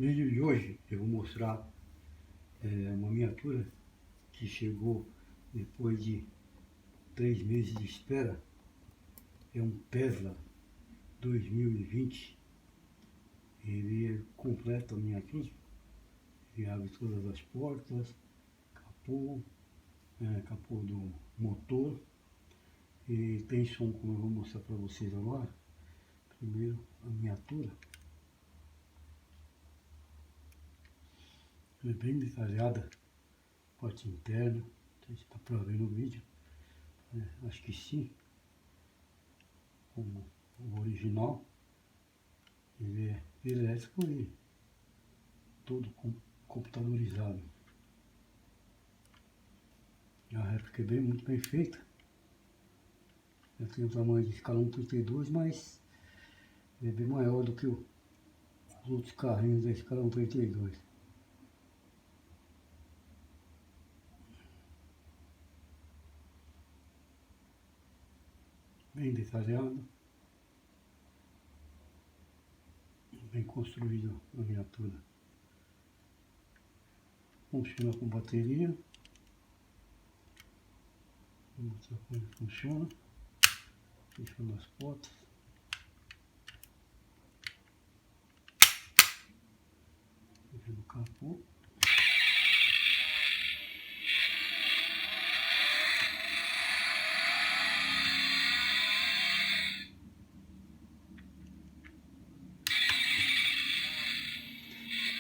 No vídeo de hoje eu vou mostrar uma miniatura que chegou depois de 3 meses de espera. É um Tesla 2020. Ele é completo a miniatura. Ele abre todas as portas, capô do motor. E tem som, como eu vou mostrar para vocês agora. Primeiro a miniatura. É bem detalhada, parte interna, não sei se está para ver no vídeo, acho que sim, como o original. Ele é elétrico e todo computadorizado. A réplica é muito bem feita. Ela tem o tamanho de escala 1/32, mas é bem maior do que os outros carrinhos da escala 1/32. Bem detalhado, bem construído a miniatura. Funciona com bateria. Vou mostrar como ele funciona. Fechando as portas. Fechando o capô.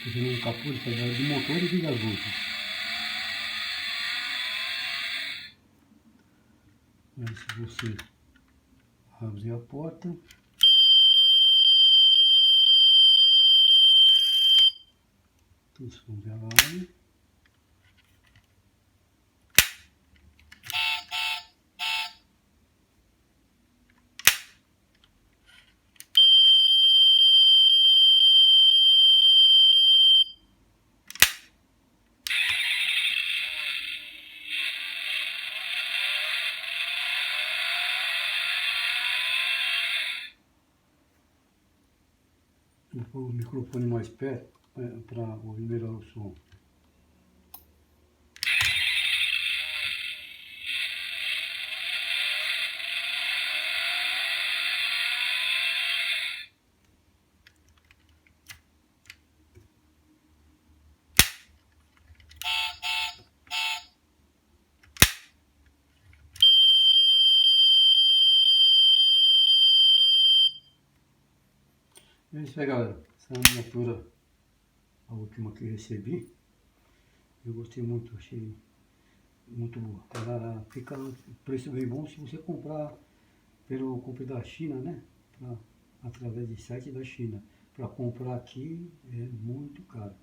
Fechando o capô, ele faz barulho de motor e liga as luzes. Aí se você abrir a porta, tem som de alarme. Vou pôr o microfone mais perto para ouvir melhor o som. É isso aí, galera. Essa é a miniatura, a última que eu recebi. Eu gostei muito, achei muito boa. Ela fica um preço bem bom se você comprar pelo compra da China, né? Através de site da China. Para comprar aqui é muito caro.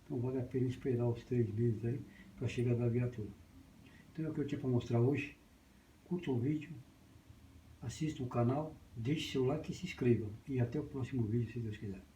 Então vale a pena esperar os 3 meses aí para chegar da viatura. Então é o que eu tinha para mostrar hoje. Curta o vídeo, assista o canal, deixe seu like e se inscreva. E até o próximo vídeo, se Deus quiser.